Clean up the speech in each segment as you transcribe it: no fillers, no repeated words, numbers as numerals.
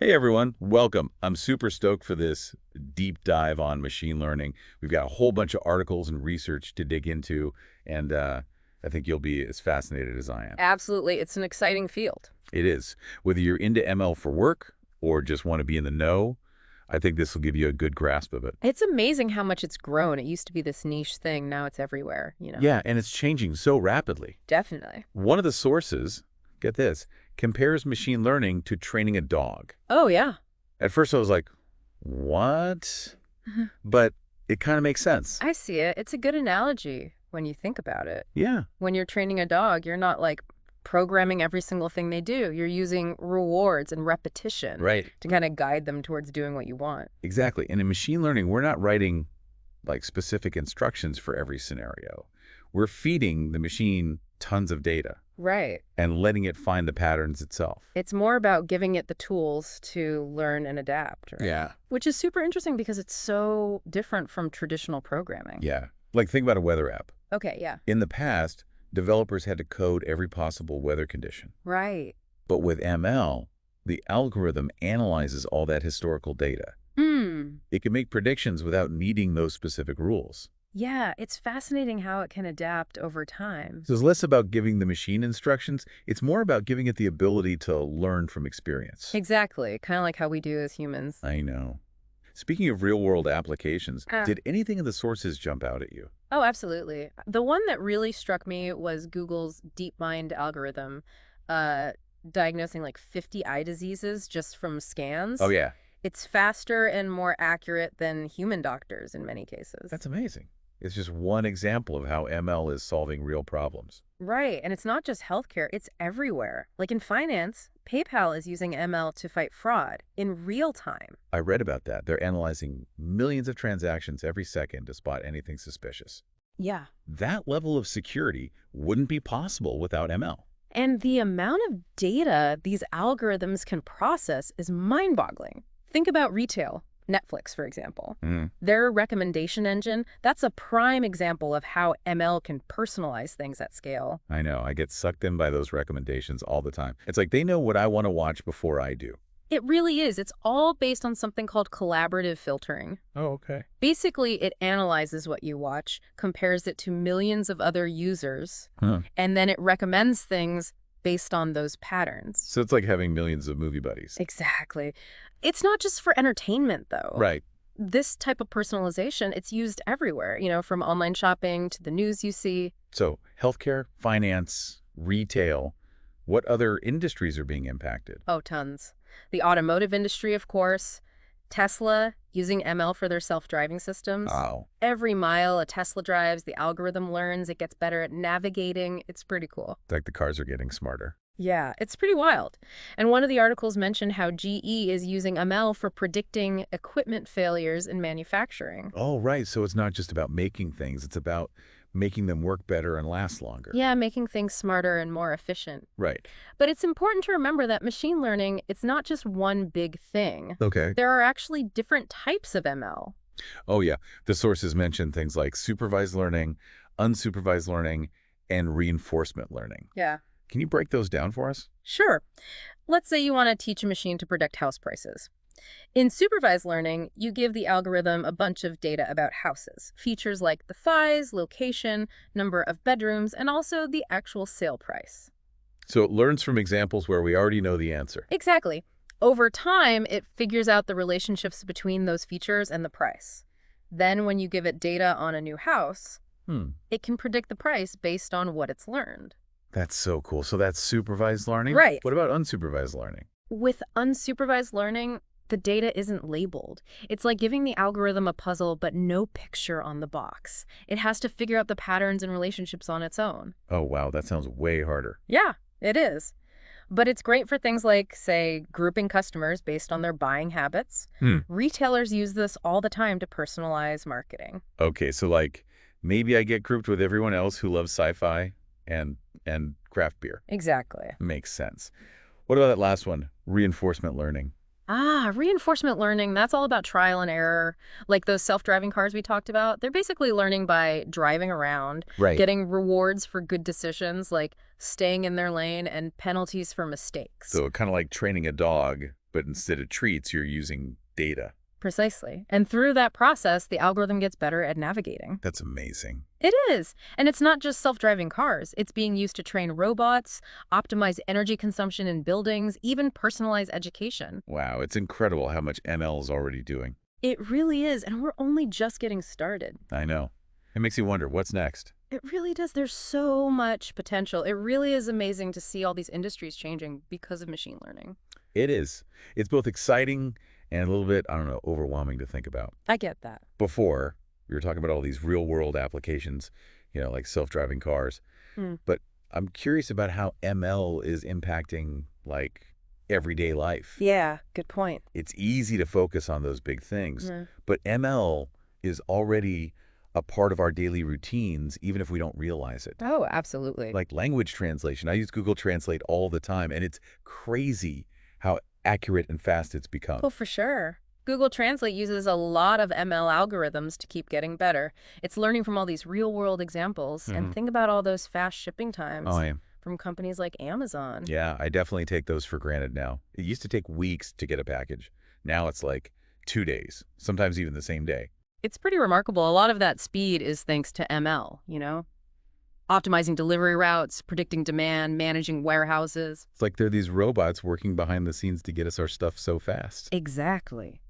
Hey everyone, welcome. I'm super stoked for this deep dive on machine learning. We've got a whole bunch of articles and research to dig into, and I think you'll be as fascinated as I am. Absolutely. It's an exciting field. It is. Whether you're into ML for work or just want to be in the know, I think this will give you a good grasp of it. It's amazing how much it's grown. It used to be this niche thing. Now it's everywhere. Yeah, and it's changing so rapidly. Definitely. One of the sources, get this, compares machine learning to training a dog. Oh, yeah. At first I was like, what? Mhm. But it kind of makes sense. I see it. It's a good analogy when you think about it. Yeah. When you're training a dog, you're not like programming every single thing they do. You're using rewards and repetition Right. to kind of guide them towards doing what you want. Exactly. And in machine learning, we're not writing like specific instructions for every scenario. We're feeding the machine tons of data Right. and letting it find the patterns itself. It's more about giving it the tools to learn and adapt, right? Yeah. Which is super interesting because it's so different from traditional programming. Yeah. Like think about a weather app. Okay, yeah. In the past, developers had to code every possible weather condition. Right. But with ML, the algorithm analyzes all that historical data. Hmm. It can make predictions without needing those specific rules. Yeah, it's fascinating how it can adapt over time. So it's less about giving the machine instructions. It's more about giving it the ability to learn from experience. Exactly, kind of like how we do as humans. I know. Speaking of real-world applications, Uh, did anything in the sources jump out at you? oh, absolutely. The one that really struck me was Google's DeepMind algorithm, uh, diagnosing like 50 eye diseases just from Oh, scans. yeah. It's faster and more accurate than human doctors in many cases. That's amazing. It's just one example of how ML is solving real problems. Right, and it's not just healthcare, it's everywhere. Like in finance, PayPal is using ML to fight fraud in real time. I read about that. They're analyzing millions of transactions every second to spot anything suspicious. Yeah. That level of security wouldn't be possible without ML. And the amount of data these algorithms can process is mind-boggling. Think about retail. Netflix, for example. Mm, Their recommendation engine, that's a prime example of how ML can personalize things at scale. I know. I get sucked in by those recommendations all the time. It's like they know what I want to watch before I do. It really is. It's all based on something called collaborative filtering. Oh, okay. Basically, it analyzes what you watch, compares it to millions of other users, Huh. and then it recommends things based on those patterns. So it's like having millions of movie buddies. Exactly. It's not just for entertainment, though. Right. This type of personalization, it's used everywhere, from online shopping to the news you see. So healthcare, finance, retail, what other industries are being impacted? Oh, tons. The automotive industry, of course. Tesla, using ML for their self-driving systems. Oh, Every mile a Tesla drives, the algorithm learns, it gets better at navigating. It's pretty cool. like the cars are getting smarter. Yeah, it's pretty wild. And one of the articles mentioned how GE is using ML for predicting equipment failures in manufacturing. Oh, right. So it's not just about making things. It's about making them work better and last longer. Yeah, making things smarter and more efficient. Right. But it's important to remember that machine learning, it's not just one big thing. Okay. There are actually different types of ML. Oh, yeah. The sources mention things like supervised learning, unsupervised learning, and reinforcement learning. Yeah. Can you break those down for us? Sure. Let's say you want to teach a machine to predict house prices. In supervised learning, you give the algorithm a bunch of data about houses, features like the size, location, number of bedrooms, and also the actual sale price. So it learns from examples where we already know the answer. Exactly. Over time, it figures out the relationships between those features and the price. Then when you give it data on a new house, it can predict the price based on what it's learned. That's so cool. So that's supervised learning? Right. What about unsupervised learning? With unsupervised learning, the data isn't labeled. It's like giving the algorithm a puzzle but no picture on the box. It has to figure out the patterns and relationships on its own. Oh, wow. That sounds way harder. Yeah, it is. But it's great for things like, say, grouping customers based on their buying habits. Retailers use this all the time to personalize marketing. Okay, so like maybe I get grouped with everyone else who loves sci-fi and craft beer. Exactly. Makes sense. What about that last one? Reinforcement learning. Reinforcement learning, that's all about trial and error. Like those self-driving cars we talked about, they're basically learning by driving around, Right. getting rewards for good decisions, like staying in their lane, and penalties for mistakes. So kind of like training a dog, but instead of treats, you're using data. Precisely. And through that process, the algorithm gets better at navigating. That's amazing. It is. And it's not just self-driving cars. It's being used to train robots, optimize energy consumption in buildings, even personalize education. Wow, it's incredible how much ML is already doing. It really is, and we're only just getting started. I know. It makes you wonder, what's next? It really does. There's so much potential. It really is amazing to see all these industries changing because of machine learning. It is. It's both exciting and a little bit, I don't know, overwhelming to think about. I get that. Before, we were talking about all these real-world applications, like self-driving cars. Hmm. But I'm curious about how ML is impacting, like, everyday life. Yeah, good point. It's easy to focus on those big things, Mhm. but ML is already a part of our daily routines, even if we don't realize it. Oh, absolutely. Like language translation. I use Google Translate all the time, and it's crazy how accurate and fast it's become. Oh, for sure. Google Translate uses a lot of ML algorithms to keep getting better. It's learning from all these real-world examples. And think about all those fast shipping times Oh, I am. from companies like Amazon. Yeah, I definitely take those for granted now. It used to take weeks to get a package. Now it's like 2 days, sometimes even the same day. It's pretty remarkable. A lot of that speed is thanks to ML, optimizing delivery routes, predicting demand, managing warehouses. It's like there are these robots working behind the scenes to get us our stuff so fast. Exactly.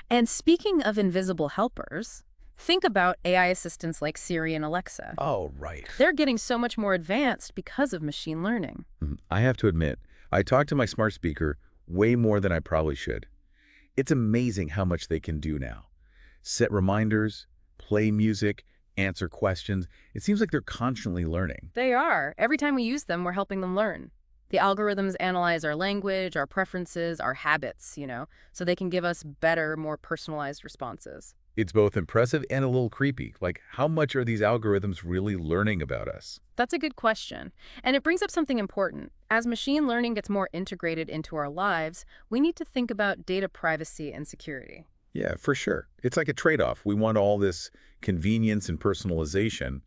And speaking of invisible helpers, think about AI assistants like Siri and Alexa. Oh, right. They're getting so much more advanced because of machine learning. I have to admit, I talk to my smart speaker way more than I probably should. It's amazing how much they can do now. Set reminders, play music, answer questions. It seems like they're constantly learning. They are. Every time we use them, we're helping them learn. The algorithms analyze our language, our preferences, our habits, so they can give us better, more personalized responses. It's both impressive and a little creepy. Like, how much are these algorithms really learning about us? That's a good question. And it brings up something important. As machine learning gets more integrated into our lives, we need to think about data privacy and security. Yeah, for sure. It's like a trade-off. We want all this convenience and personalization,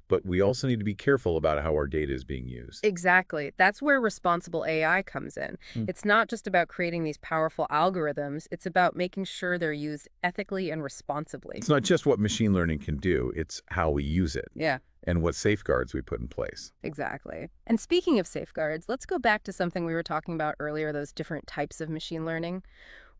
but we also need to be careful about how our data is being used. Exactly. That's where responsible AI comes in. It's not just about creating these powerful algorithms. It's about making sure they're used ethically and responsibly. It's not just what machine learning can do, it's how we use it Yeah, and what safeguards we put in place. exactly. And speaking of safeguards, let's go back to something we were talking about earlier, those different types of machine learning.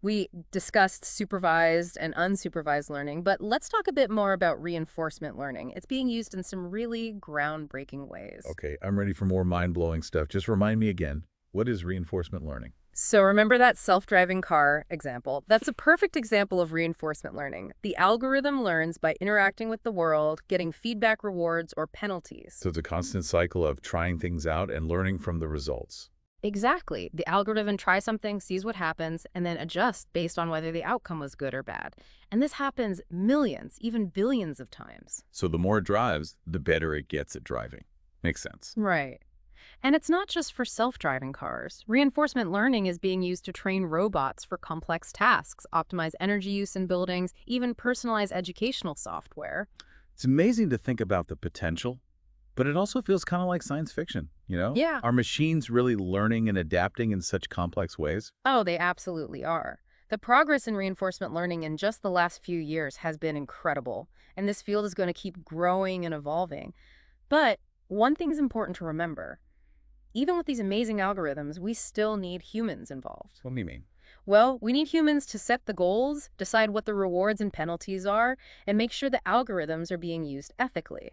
We discussed supervised and unsupervised learning, but let's talk a bit more about reinforcement learning. It's being used in some really groundbreaking ways. Okay, I'm ready for more mind-blowing stuff. Just remind me again, what is reinforcement learning? So remember that self-driving car example? That's a perfect example of reinforcement learning. The algorithm learns by interacting with the world, getting feedback, rewards, or penalties. So it's a constant cycle of trying things out and learning from the results. Exactly. The algorithm tries something, sees what happens, and then adjusts based on whether the outcome was good or bad. And this happens millions, even billions of times. So the more it drives, the better it gets at driving. Makes sense. Right. And it's not just for self-driving cars. Reinforcement learning is being used to train robots for complex tasks, optimize energy use in buildings, even personalize educational software. It's amazing to think about the potential, but it also feels kind of like science fiction, Yeah. Are machines really learning and adapting in such complex ways? Oh, they absolutely are. The progress in reinforcement learning in just the last few years has been incredible, and this field is going to keep growing and evolving. But one thing is important to remember. Even with these amazing algorithms, we still need humans involved. What do you mean? Well, we need humans to set the goals, decide what the rewards and penalties are, and make sure the algorithms are being used ethically.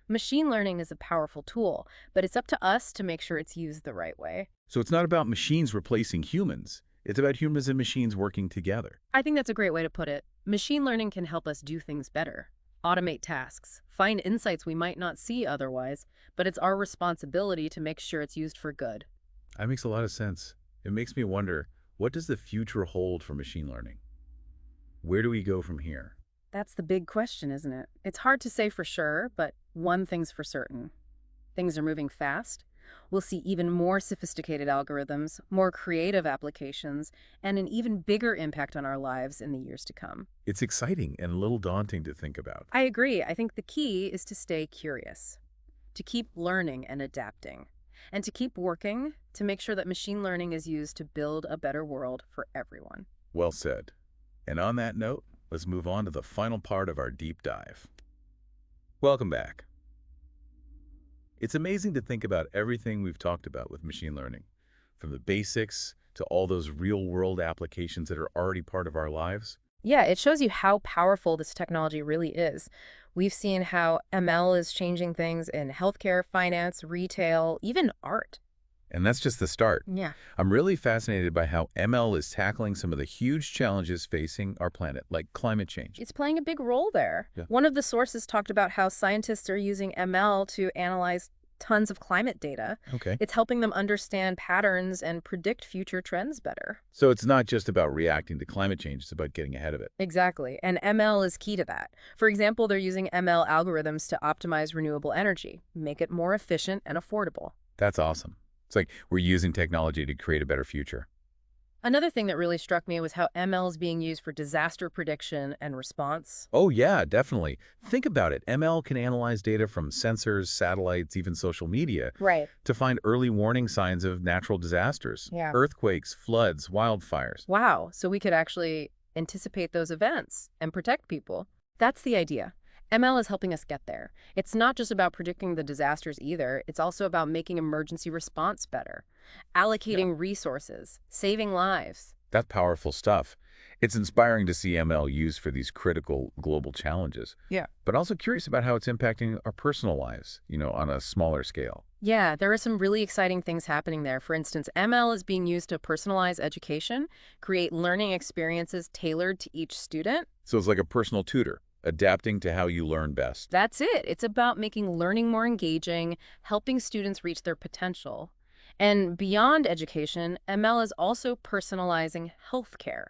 Machine learning is a powerful tool, but it's up to us to make sure it's used the right way. So it's not about machines replacing humans. It's about humans and machines working together. I think that's a great way to put it. Machine learning can help us do things better, automate tasks, find insights we might not see otherwise, but it's our responsibility to make sure it's used for good. That makes a lot of sense. It makes me wonder, what does the future hold for machine learning? Where do we go from here? That's the big question, isn't it? It's hard to say for sure, but one thing's for certain. Things are moving fast. We'll see even more sophisticated algorithms, more creative applications, and an even bigger impact on our lives in the years to come. It's exciting and a little daunting to think about. I agree. I think the key is to stay curious, to keep learning and adapting. and to keep working to make sure that machine learning is used to build a better world for everyone. Well said. And on that note, let's move on to the final part of our deep dive. Welcome back. It's amazing to think about everything we've talked about with machine learning, from the basics to all those real-world applications that are already part of our lives. Yeah, it shows you how powerful this technology really is. We've seen how ML is changing things in healthcare, finance, retail, even art. And that's just the start. Yeah. I'm really fascinated by how ML is tackling some of the huge challenges facing our planet, like climate change. It's playing a big role there. Yeah. One of the sources talked about how scientists are using ML to analyze tons of climate data. Okay. It's helping them understand patterns and predict future trends better. So it's not just about reacting to climate change, it's about getting ahead of it. Exactly. And ML is key to that. For example, they're using ML algorithms to optimize renewable energy, make it more efficient and affordable. That's awesome. It's like we're using technology to create a better future. Another thing that really struck me was how ML is being used for disaster prediction and response. Oh, yeah, definitely. Think about it. ML can analyze data from sensors, satellites, even social media Right. to find early warning signs of natural disasters, Yeah. earthquakes, floods, wildfires. Wow. So we could actually anticipate those events and protect people. That's the idea. ML is helping us get there. It's not just about predicting the disasters either. It's also about making emergency response better, allocating resources, saving lives. That's powerful stuff. It's inspiring to see ML used for these critical global challenges. Yeah. But also curious about how it's impacting our personal lives, on a smaller scale. Yeah, there are some really exciting things happening there. For instance, ML is being used to personalize education, create learning experiences tailored to each student. So it's like a personal tutor, adapting to how you learn best. That's it. It's about making learning more engaging, helping students reach their potential. And beyond education, ML is also personalizing healthcare,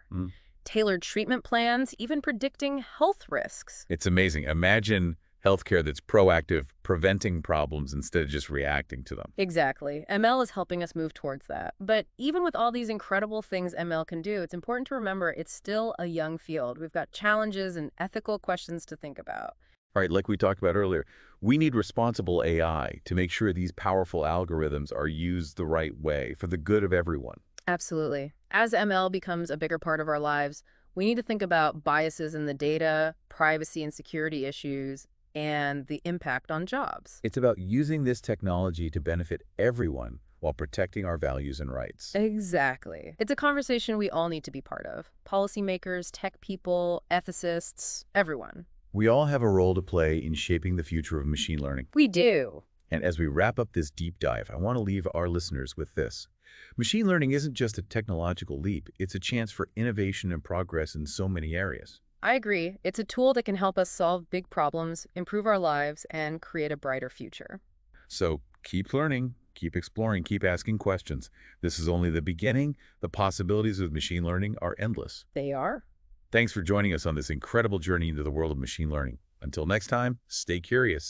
tailored treatment plans, even predicting health risks. It's amazing. Imagine healthcare that's proactive, preventing problems instead of just reacting to them. Exactly. ML is helping us move towards that. But even with all these incredible things ML can do, it's important to remember it's still a young field. We've got challenges and ethical questions to think about. All right, like we talked about earlier, we need responsible AI to make sure these powerful algorithms are used the right way for the good of everyone. Absolutely. As ML becomes a bigger part of our lives, we need to think about biases in the data, privacy and security issues, and the impact on jobs. It's about using this technology to benefit everyone while protecting our values and rights. Exactly. It's a conversation we all need to be part of. Policymakers, tech people, ethicists, everyone. We all have a role to play in shaping the future of machine learning. We do. And as we wrap up this deep dive, I want to leave our listeners with this. Machine learning isn't just a technological leap, it's a chance for innovation and progress in so many areas. I agree. It's a tool that can help us solve big problems, improve our lives, and create a brighter future. So keep learning, keep exploring, keep asking questions. This is only the beginning. The possibilities with machine learning are endless. They are. Thanks for joining us on this incredible journey into the world of machine learning. Until next time, stay curious.